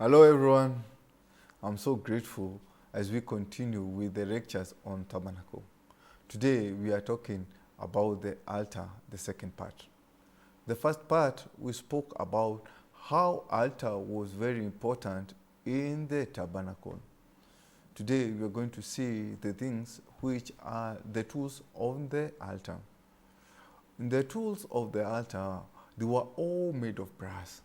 Hello everyone, I'm so grateful as we continue with the lectures on tabernacle. Today we are talking about the altar, the second part. The first part we spoke about how altar was very important in the tabernacle. Today we are going to see the things which are the tools of the altar. The tools of the altar, they were all made of brass.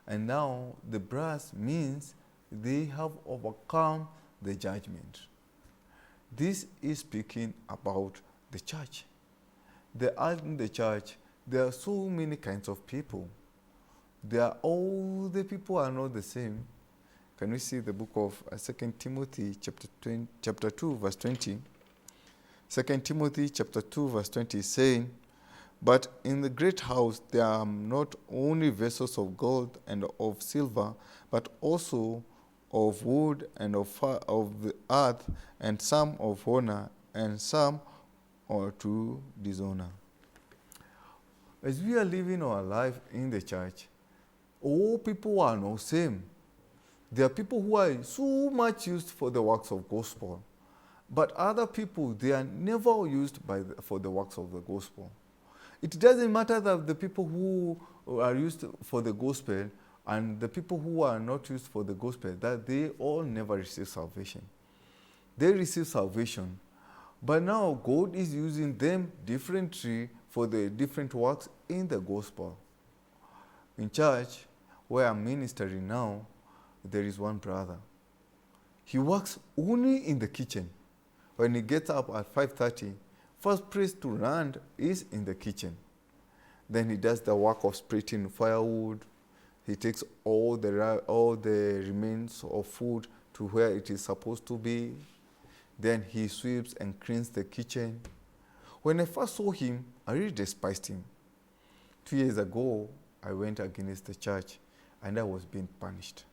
And now the brass means they have overcome the judgment. This is speaking about the church. In the church, there are so many kinds of people. All the people are not the same. Can we see the book of 2 Timothy chapter 2 verse 20? 2 Timothy chapter 2 verse 20 is saying, "But in the great house there are not only vessels of gold and of silver, but also of wood and of the earth, and some of honor, and some are to dishonor." As we are living our life in the church, all people are not the same. There are people who are so much used for the works of gospel, but other people, they are never used for the works of the gospel. It doesn't matter that the people who are used for the gospel and the people who are not used for the gospel, that they all never receive salvation. They receive salvation, but now God is using them differently for the different works in the gospel. In church, where I'm ministering now, there is one brother. He works only in the kitchen. When he gets up at 5:30, first place to run is in the kitchen. Then he does the work of splitting firewood. He takes all the remains of food to where it is supposed to be. Then he sweeps and cleans the kitchen. When I first saw him, I really despised him. 2 years ago, I went against the church and I was being punished.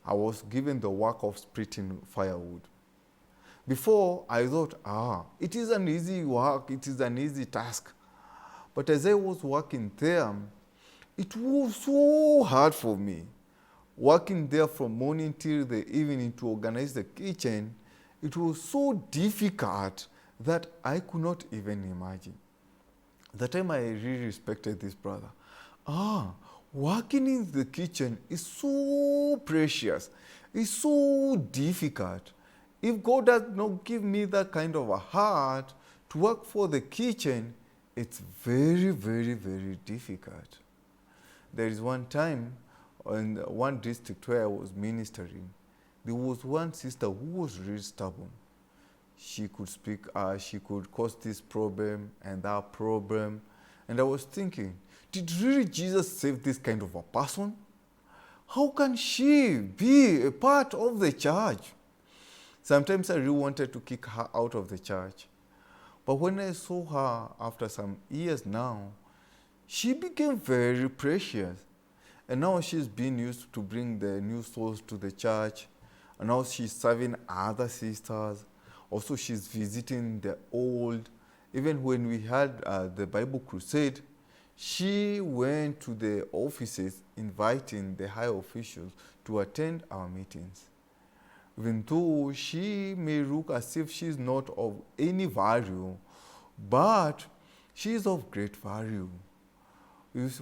I was given the work of splitting firewood. Before, I thought, it is an easy work, it is an easy task. But as I was working there, it was so hard for me. Working there from morning till the evening to organize the kitchen, it was so difficult that I could not even imagine. That time I really respected this brother. Working in the kitchen is so precious, it's so difficult. If God does not give me that kind of a heart to work for the kitchen, it's very, very, very difficult. There is one time in one district where I was ministering, there was one sister who was really stubborn. She could speak, she could cause this problem and that problem. And I was thinking, did really Jesus save this kind of a person? How can she be a part of the church? Sometimes I really wanted to kick her out of the church. But when I saw her after some years now, she became very precious. And now she's being used to bring the new souls to the church. And now she's serving other sisters. Also, she's visiting the old. Even when we had the Bible crusade, she went to the offices inviting the high officials to attend our meetings. Even though she may look as if she's not of any value, but she is of great value.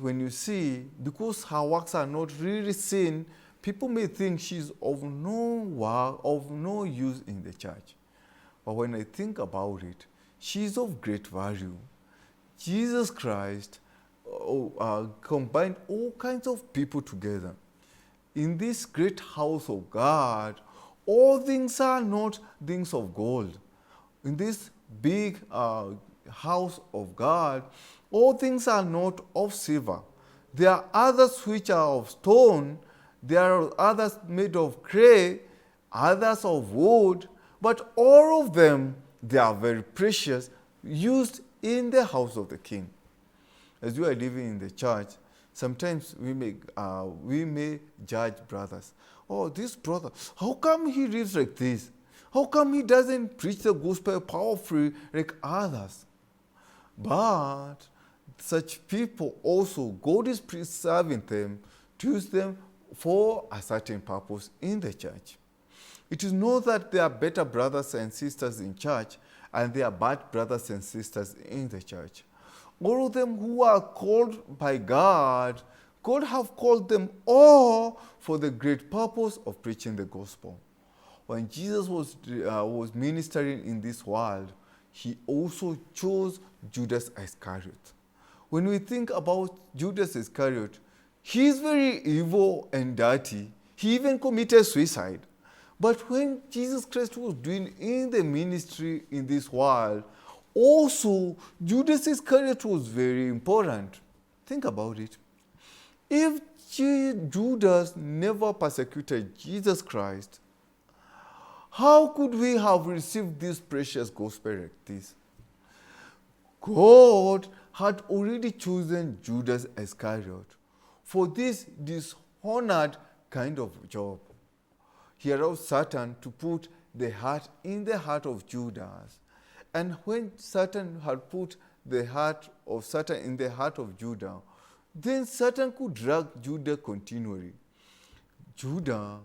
When you see, because her works are not really seen, people may think she's of no use in the church. But when I think about it, she is of great value. Jesus Christ combined all kinds of people together. In this great house of God, all things are not things of gold. In this big house of God, all things are not of silver. There are others which are of stone, there are others made of clay, others of wood, but all of them, they are very precious, used in the house of the King. As we are living in the church, sometimes we may judge brothers. This brother, how come he lives like this? How come he doesn't preach the gospel powerfully like others? But such people also, God is preserving them to use them for a certain purpose in the church. It is not that there are better brothers and sisters in church and there are bad brothers and sisters in the church. All of them who are called by God, God have called them all for the great purpose of preaching the gospel. When Jesus was ministering in this world, he also chose Judas Iscariot. When we think about Judas Iscariot, he is very evil and dirty. He even committed suicide. But when Jesus Christ was doing in the ministry in this world, also Judas Iscariot was very important. Think about it. If Judas never persecuted Jesus Christ, how could we have received this precious gospel like this? God had already chosen Judas Iscariot for this dishonored kind of job. He allowed Satan to put the heart in the heart of Judas. And when Satan had put the heart of Satan in the heart of Judah, then Satan could drag Judah continually. Judah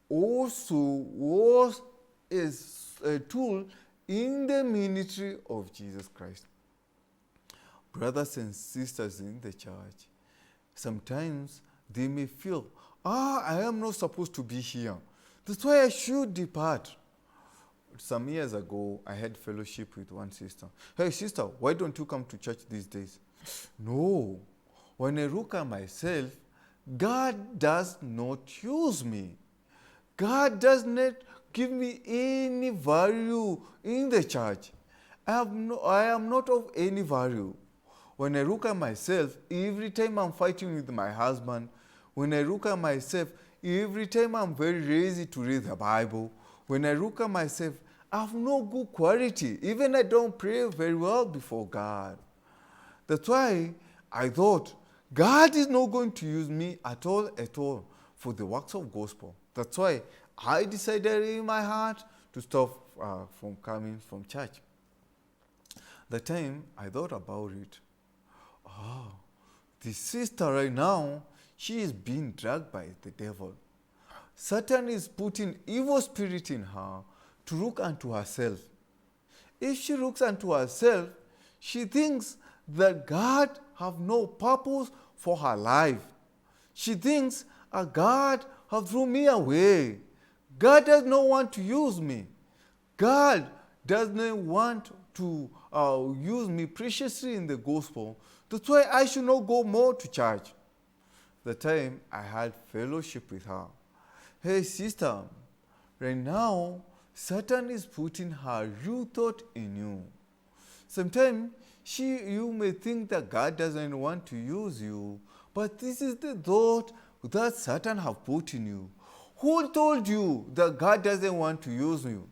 also was a tool in the ministry of Jesus Christ. Brothers and sisters in the church, sometimes they may feel, I am not supposed to be here. That's why I should depart. Some years ago, I had fellowship with one sister. Hey, sister, why don't you come to church these days? No. When I look at myself, God does not use me. God does not give me any value in the church. I am not of any value. When I look at myself, every time I'm fighting with my husband, when I look at myself, every time I'm very lazy to read the Bible, when I look at myself, I have no good quality. Even I don't pray very well before God. That's why I thought God is not going to use me at all for the works of gospel. That's why I decided in my heart to stop from coming from church. The time I thought about it, the sister right now, she is being dragged by the devil. Satan is putting evil spirit in her to look unto herself. If she looks unto herself, she thinks that God have no purpose for her life. She thinks, God have thrown me away. God does not want to use me. God does not want to use me preciously in the gospel. That's why I should not go more to church. The time I had fellowship with her. Hey sister, right now, Satan is putting her real thought in you. Sometimes you may think that God doesn't want to use you, but this is the thought that Satan have put in you. Who told you that God doesn't want to use you?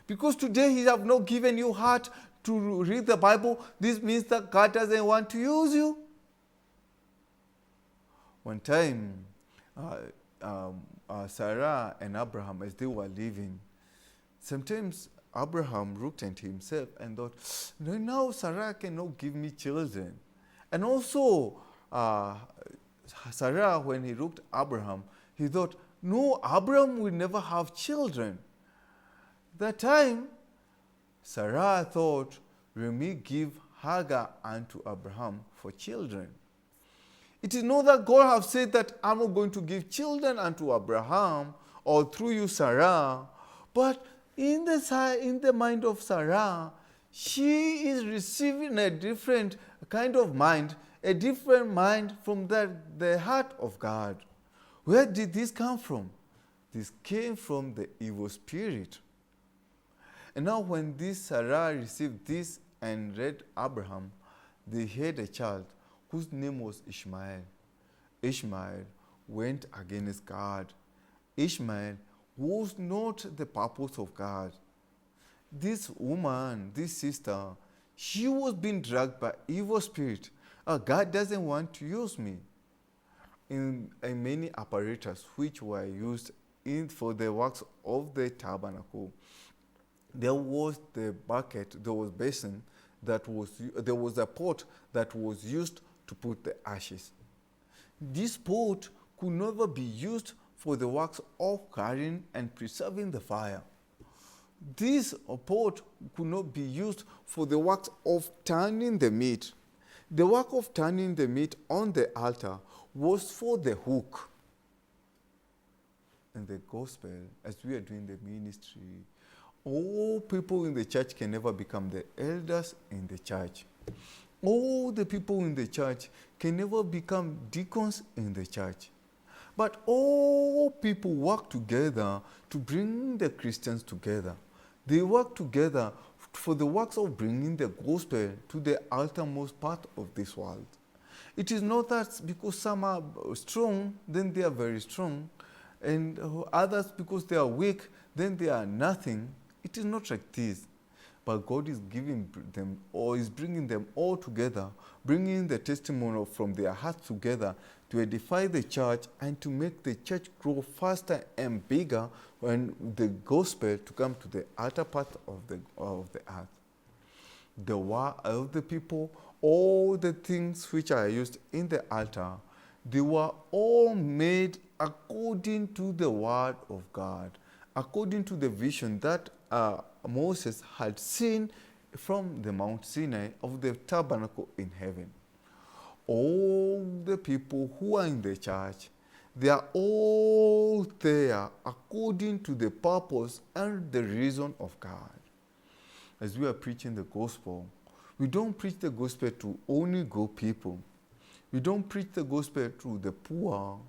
Because today he have not given you heart to read the Bible, this means that God doesn't want to use you. One time, Sarah and Abraham, as they were living, sometimes Abraham looked at himself and thought, now Sarah cannot give me children. And also, Sarah, when he looked at Abraham, he thought, no, Abraham will never have children. That time, Sarah thought, let me give Hagar unto Abraham for children. It is not that God have said that I'm not going to give children unto Abraham or through you, Sarah, but in the mind of Sarah, she is receiving a different kind of mind, a different mind from the heart of God. Where did this come from? This came from the evil spirit. And now when this Sarah received this and read Abraham, they had a child whose name was Ishmael. Ishmael went against God. Ishmael was not the purpose of God. This woman, this sister, she was being dragged by evil spirit. God doesn't want to use me. In many apparatus which were used for the works of the tabernacle, there was the bucket, there was basin, there was a pot that was used to put the ashes. This pot could never be used for the works of carrying and preserving the fire. This pot could not be used for the works of turning the meat. The work of turning the meat on the altar was for the hook. In the gospel, as we are doing the ministry, all people in the church can never become the elders in the church. All the people in the church can never become deacons in the church. But all people work together to bring the Christians together. They work together for the works of bringing the gospel to the outermost part of this world. It is not that because some are strong, then they are very strong, and others because they are weak, then they are nothing. It is not like this. But God is giving them, or is bringing them all together, bringing the testimony from their hearts together to edify the church and to make the church grow faster and bigger when the gospel to come to the outer part of the earth. The word of the people, all the things which are used in the altar, they were all made according to the word of God, according to the vision that Moses had seen from the Mount Sinai of the tabernacle in heaven. All the people who are in the church, they are all there according to the purpose and the reason of God. As we are preaching the gospel, we don't preach the gospel to only good people. We don't preach the gospel to the poor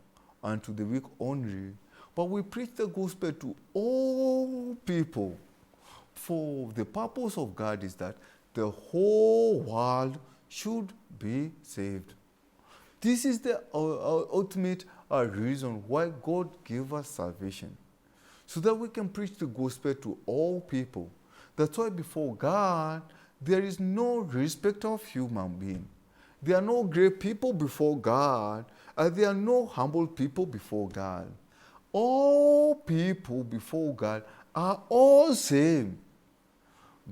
and to the weak only, but we preach the gospel to all people. For the purpose of God is that the whole world should be saved. This is the ultimate reason why God gave us salvation, so that we can preach the gospel to all people. That's why before God, there is no respect of human being. There are no great people before God, and there are no humble people before God. All people before God are all same.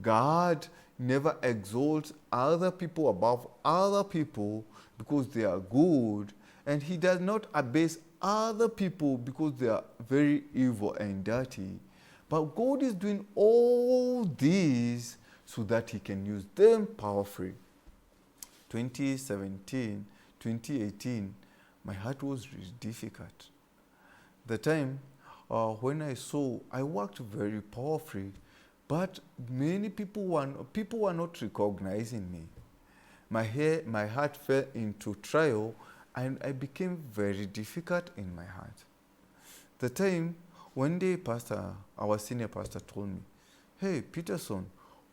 God never exalts other people above other people because they are good, and he does not abase other people because they are very evil and dirty. But God is doing all these so that he can use them powerfully. 2017, 2018, my heart was really difficult. The time when I worked very powerfully, but many people were not recognizing me. My heart fell into trial, and I became very difficult in my heart. The time, one day, our senior pastor told me, "Hey, Peterson,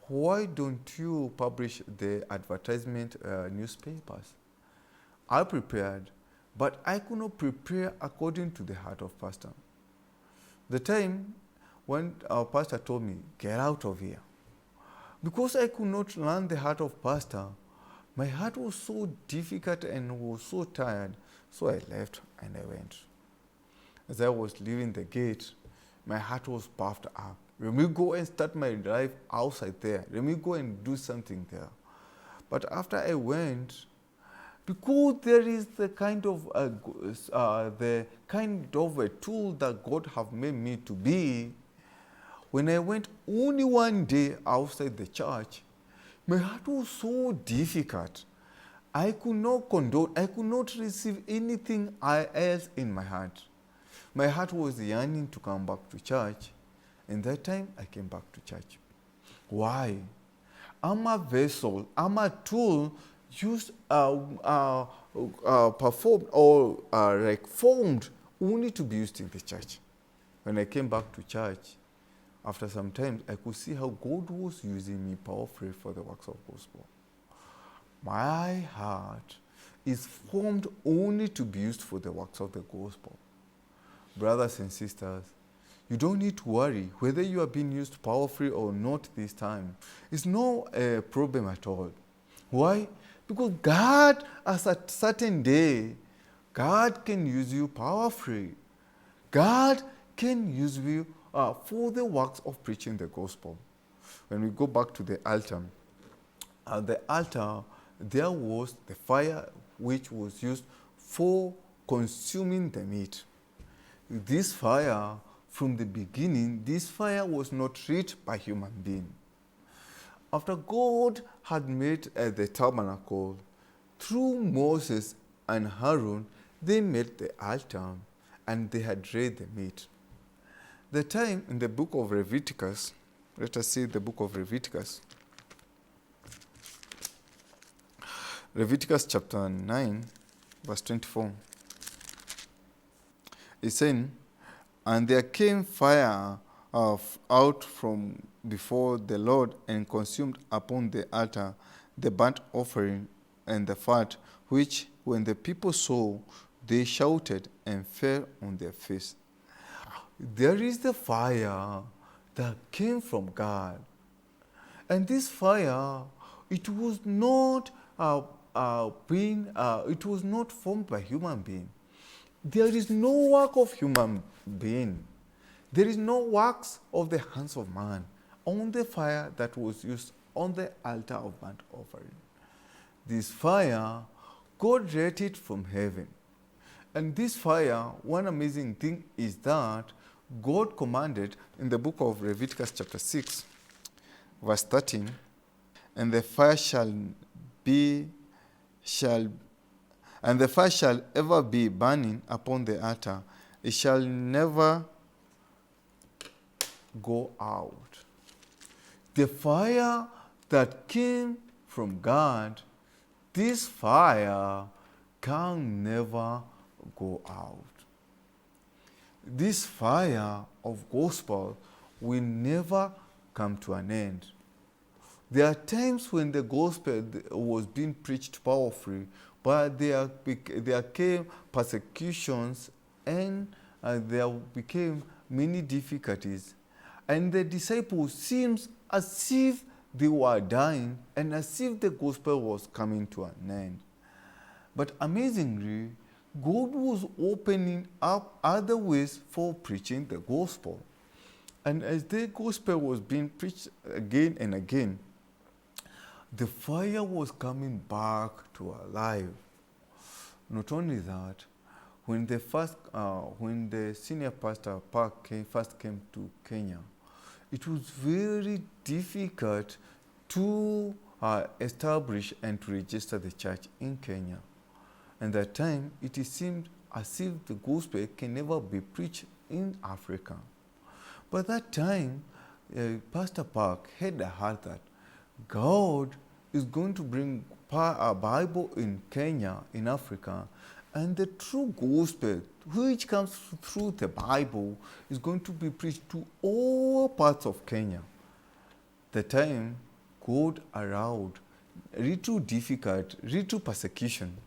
why don't you publish the advertisement newspapers?" I prepared, but I could not prepare according to the heart of pastor. The time when our pastor told me, "Get out of here," because I could not learn the heart of pastor, my heart was so difficult and was so tired, so I left and I went. As I was leaving the gate, my heart was puffed up. Let me go and start my life outside there. Let me go and do something there. But after I went, because there is the kind of a tool that God have made me to be, when I went only one day outside the church, my heart was so difficult. I could not condone, I could not receive anything else in my heart. My heart was yearning to come back to church, and that time I came back to church. Why? I'm a vessel, I'm a tool used, performed or formed only to be used in the church. When I came back to church, after some time, I could see how God was using me powerfully for the works of gospel. My heart is formed only to be used for the works of the gospel. Brothers and sisters, you don't need to worry whether you are being used powerfully or not this time. It's no problem at all. Why? Because God, at a certain day, God can use you powerfully. God can use you for the works of preaching the gospel. When we go back to the altar, at the altar, there was the fire which was used for consuming the meat. This fire, from the beginning, this fire was not lit by human being. After God had made the tabernacle, through Moses and Aaron, they made the altar and they had read the meat. The time in the book of Leviticus, let us see the book of Leviticus. Leviticus chapter 9, verse 24. It's saying, and there came fire out from before the Lord and consumed upon the altar the burnt offering and the fat, which when the people saw, they shouted and fell on their face. There is the fire that came from God. And this fire, it was not it was not formed by human being. There is no work of human being. There is no works of the hands of man on the fire that was used on the altar of burnt offering. This fire, God let it from heaven. And this fire, one amazing thing is that God commanded in the book of Leviticus chapter 6, verse 13, and the fire shall ever be burning upon the altar. It shall never go out. The fire that came from God, this fire can never go out. This fire of gospel will never come to an end. There are times when the gospel was being preached powerfully, but there came persecutions and there became many difficulties. And the disciples seems as if they were dying and as if the gospel was coming to an end. But amazingly, God was opening up other ways for preaching the gospel. And as the gospel was being preached again and again, the fire was coming back to alive. Not only that, when the senior pastor Park first came to Kenya, it was very difficult to establish and to register the church in Kenya. And that time, it seemed as if the gospel can never be preached in Africa. But that time, Pastor Park had a heart that God is going to bring a Bible in Kenya, in Africa, and the true gospel, which comes through the Bible, is going to be preached to all parts of Kenya. The time God allowed little difficult, little persecution,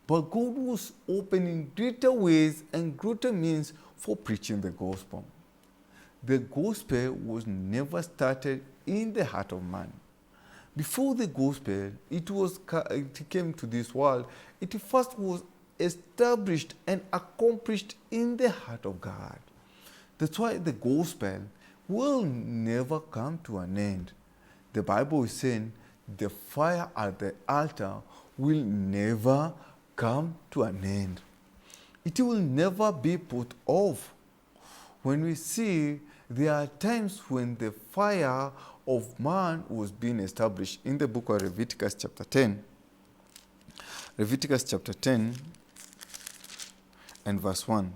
but God was opening greater ways and greater means for preaching the gospel. The gospel was never started in the heart of man. Before the gospel, it came to this world, it first was established and accomplished in the heart of God. That's why the gospel will never come to an end. The Bible is saying the fire at the altar will never come to an end. It will never be put off. When we see there are times when the fire of man was being established in the book of Leviticus chapter 10. Leviticus chapter 10 and verse 1.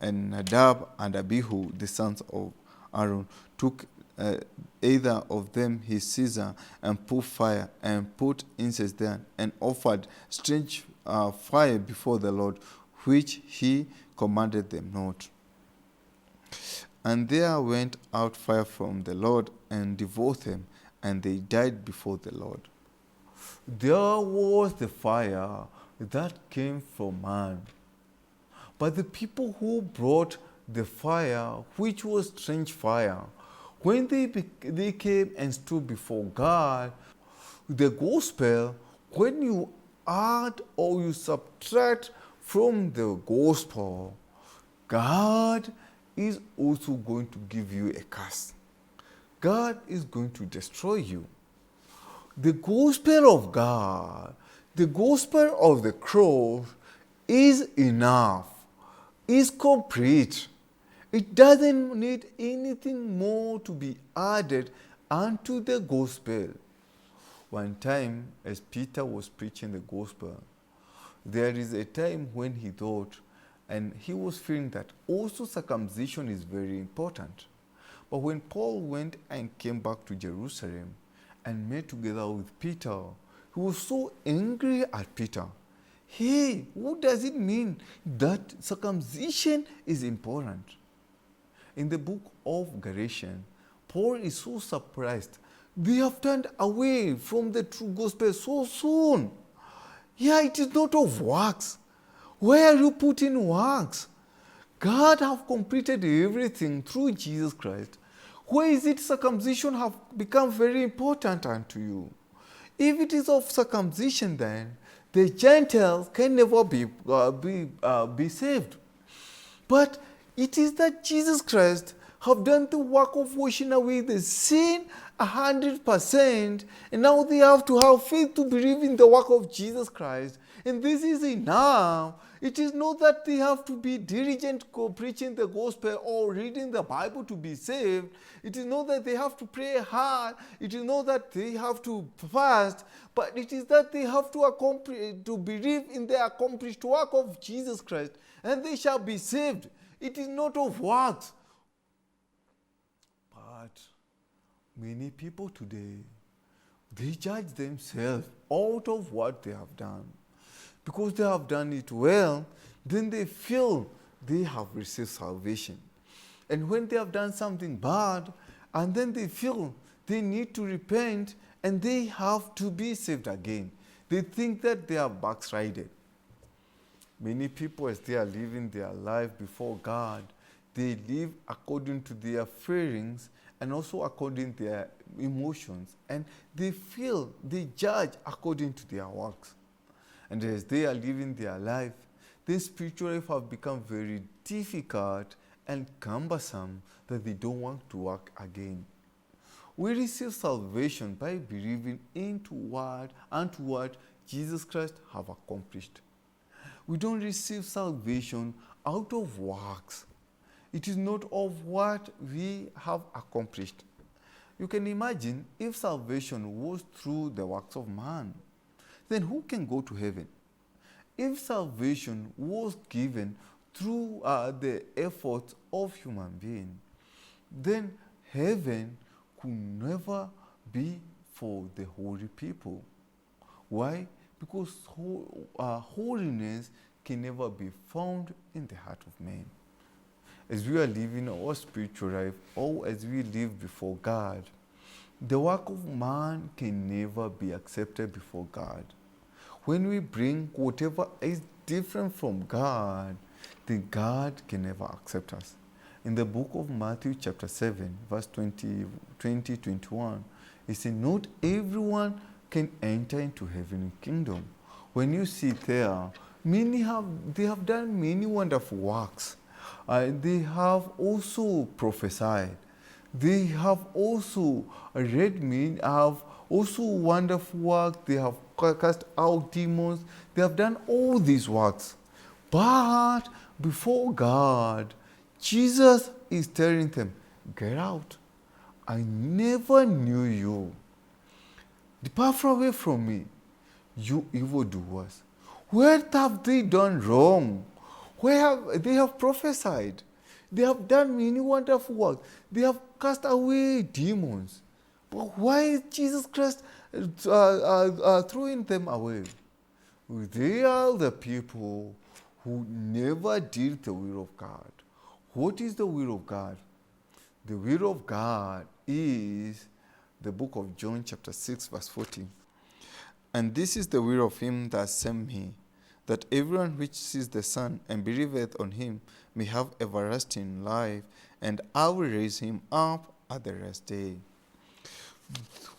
And Nadab and Abihu, the sons of Aaron, took either of them his scissor and put fire and put incense there and offered strange fire before the Lord, which he commanded them not. And there went out fire from the Lord and devoured them, and they died before the Lord. There was the fire that came from man. But the people who brought the fire, which was strange fire, when they came and stood before God, the gospel, when you add or you subtract from the gospel, God is also going to give you a curse. God is going to destroy you. The gospel of God, the gospel of the cross, is enough, is complete. It doesn't need anything more to be added unto the gospel. One time, as Peter was preaching the gospel, there is a time when he thought, and he was feeling that also circumcision is very important. But when Paul went and came back to Jerusalem and met together with Peter, he was so angry at Peter. Hey, what does it mean that circumcision is important? In the book of Galatians, Paul is so surprised. They have turned away from the true gospel so soon. Yeah, it is not of works. Where are you putting works? God have completed everything through Jesus Christ. Why is it circumcision have become very important unto you? If it is of circumcision, then the Gentiles can never be saved. But it is that Jesus Christ have done the work of washing away the sin 100%, and now they have to have faith to believe in the work of Jesus Christ. And this is enough. It is not that they have to be diligent preaching the gospel or reading the Bible to be saved. It is not that they have to pray hard. It is not that they have to fast. But it is that they have to believe in the accomplished work of Jesus Christ, and they shall be saved. It is not of works. But many people today, they judge themselves out of what they have done. Because they have done it well, then they feel they have received salvation. And when they have done something bad, and then they feel they need to repent and they have to be saved again, they think that they are backslided. Many people, as they are living their life before God, they live according to their feelings and also according to their emotions. And they feel, they judge according to their works. And as they are living their life, their spiritual life have become very difficult and cumbersome that they don't want to work again. We receive salvation by believing into what Jesus Christ have accomplished. We don't receive salvation out of works. It is not of what we have accomplished. You can imagine if salvation was through the works of man, then who can go to heaven? If salvation was given through the efforts of human beings, then heaven could never be for the holy people. Why? Because holiness can never be found in the heart of man. As we are living our spiritual life, or as we live before God, the work of man can never be accepted before God. When we bring whatever is different from God, then God can never accept us. In the book of Matthew chapter 7, verse 21, it says, not everyone can enter into heavenly kingdom. When you see there, they have done many wonderful works. They have also prophesied. They have also have also wonderful work. They have cast out demons. They have done all these works. But before God, Jesus is telling them, get out. I never knew you. Depart away from me, you evildoers. What have they done wrong? They have prophesied. They have done many wonderful works. They have cast away demons. But why is Jesus Christ throwing them away? They are the people who never did the will of God. What is the will of God? The will of God is the book of John chapter 6 verse 14. And this is the will of him that sent me, that everyone which sees the Son and believeth on him may have everlasting life, and I will raise him up at the last day.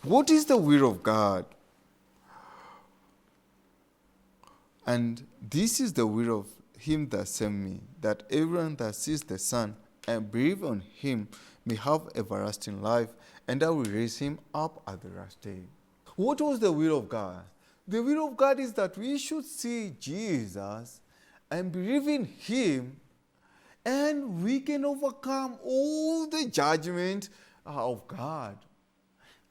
What is the will of God? And this is the will of him that sent me, that everyone that sees the Son and believe on him may have everlasting life, and I will raise him up at the last day. What was the will of God? The will of God is that we should see Jesus and believe in Him, and we can overcome all the judgment of God.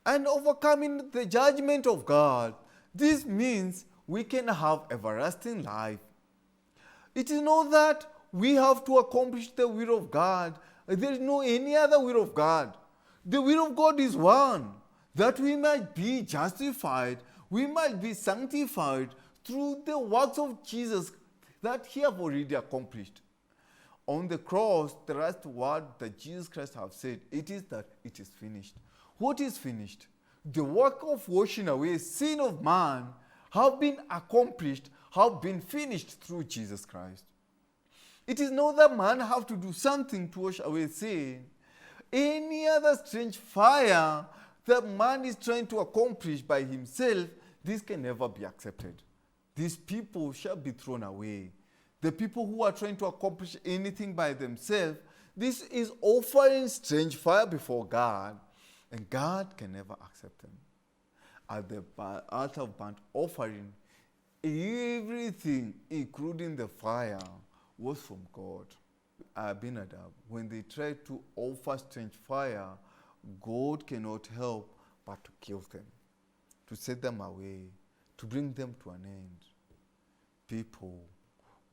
And overcoming the judgment of God, this means we can have everlasting life. It is not that we have to accomplish the will of God. There is no any other will of God. The will of God is one, that we might be justified, we might be sanctified through the works of Jesus that He have already accomplished. On the cross, the last word that Jesus Christ have said, it is that it is finished. What is finished? The work of washing away sin of man have been accomplished, have been finished through Jesus Christ. It is not that man have to do something to wash away sin. Any other strange fire that man is trying to accomplish by himself, this can never be accepted. These people shall be thrown away. The people who are trying to accomplish anything by themselves, this is offering strange fire before God, and God can never accept them. At the altar of burnt offering, everything, including the fire, was from God. Abinadab, when they tried to offer strange fire, God cannot help but to kill them, to set them away, to bring them to an end. People,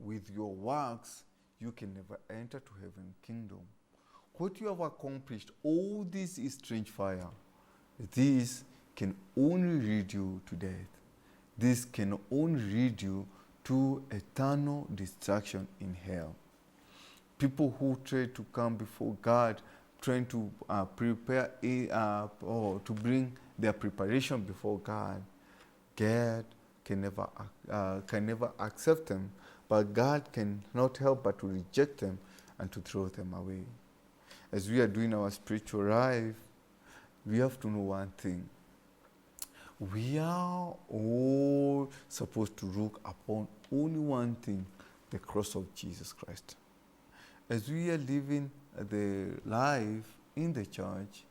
with your works, you can never enter to heaven's kingdom. What you have accomplished, all this is strange fire. This can only lead you to death. This can only lead you to eternal destruction in hell. People who try to come before God, trying to prepare or to bring their preparation before God, God can never accept them, but God cannot help but to reject them and to throw them away. As we are doing our spiritual life, we have to know one thing. We are all supposed to look upon only one thing, the cross of Jesus Christ. As we are living the life in the church,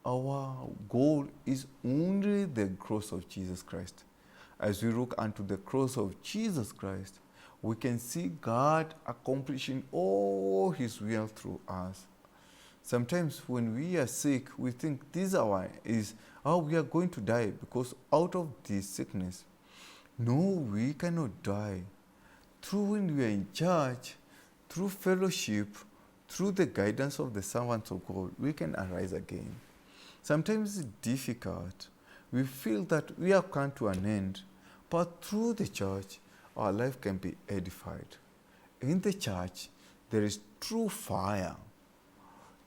our goal is only the cross of Jesus Christ. As we look unto the cross of Jesus Christ, we can see God accomplishing all His will through us. Sometimes when we are sick, we think this is how we are going to die because out of this sickness. No, we cannot die. Through when we are in church, through fellowship, through the guidance of the servants of God, we can arise again. Sometimes it's difficult. We feel that we have come to an end, but through the church, our life can be edified. In the church, there is true fire.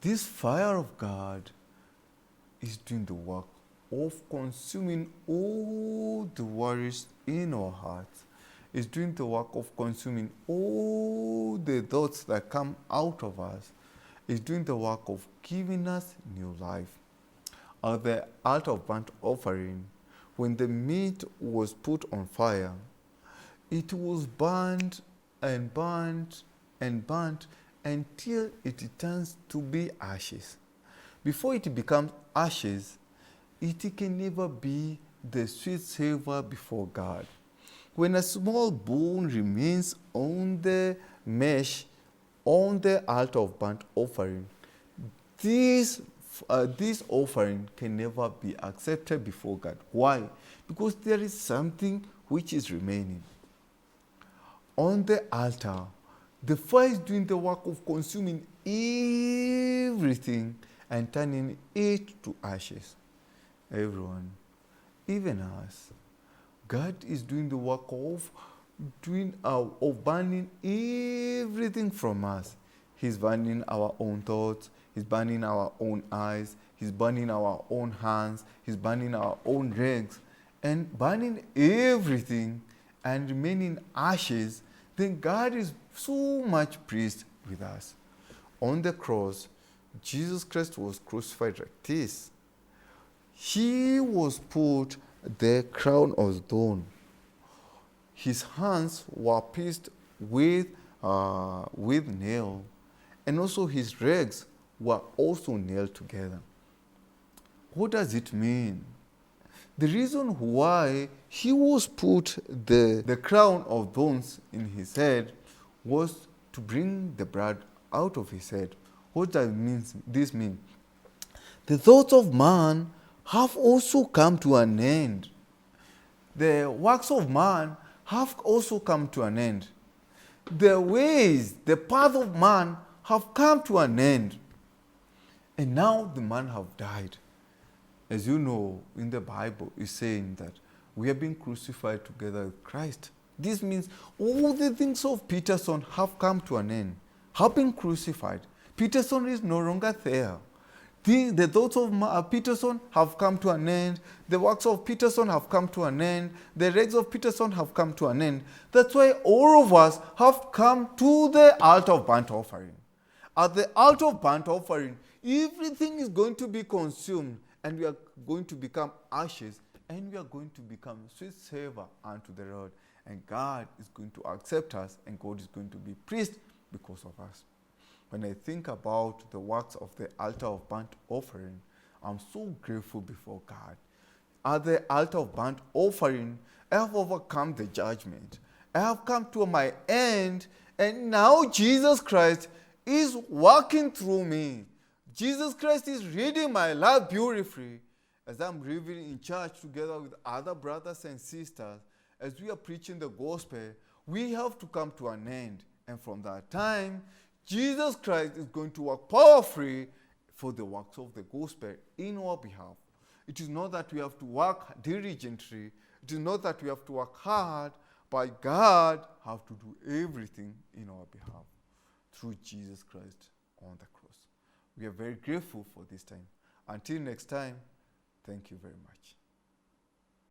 This fire of God is doing the work of consuming all the worries in our hearts. Is doing the work of consuming all the thoughts that come out of us. Is doing the work of giving us new life. At the altar of burnt offering, when the meat was put on fire, it was burnt and burnt and burnt until it turns to be ashes. Before it becomes ashes, it can never be the sweet savor before God. When a small bone remains on the mesh on the altar of burnt offering, this offering can never be accepted before God. Why? Because there is something which is remaining. On the altar, the fire is doing the work of consuming everything and turning it to ashes. Everyone, even us, God is doing the work of burning everything from us. He's burning our own thoughts. He's burning our own eyes. He's burning our own hands. He's burning our own legs. And burning everything and remaining ashes, then God is so much pleased with us. On the cross, Jesus Christ was crucified like this. He was put the crown of thorns. His hands were pierced with nail, and also his legs were also nailed together. What does it mean? The reason why he was put the crown of thorns in his head was to bring the blood out of his head. What does this mean? The thoughts of man have also come to an end. The works of man have also come to an end. The ways, the path of man have come to an end. And now the man have died. As you know, in the Bible, it's saying that we have been crucified together with Christ. This means all the things of Peterson have come to an end, have been crucified. Peterson is no longer there. The thoughts of Peterson have come to an end. The works of Peterson have come to an end. The legs of Peterson have come to an end. That's why all of us have come to the altar of burnt offering. At the altar of burnt offering, everything is going to be consumed, and we are going to become ashes, and we are going to become sweet savor unto the Lord. And God is going to accept us, and God is going to be pleased because of us. When I think about the works of the altar of burnt offering, I'm so grateful before God. At the altar of burnt offering, I have overcome the judgment. I have come to my end, and now Jesus Christ is working through me. Jesus Christ is reading my life beautifully as I'm living in church together with other brothers and sisters. As we are preaching the gospel, we have to come to an end. And from that time, Jesus Christ is going to work powerfully for the works of the gospel in our behalf. It is not that we have to work diligently. It is not that we have to work hard, but God has to do everything in our behalf through Jesus Christ on the cross. We are very grateful for this time. Until next time, thank you very much.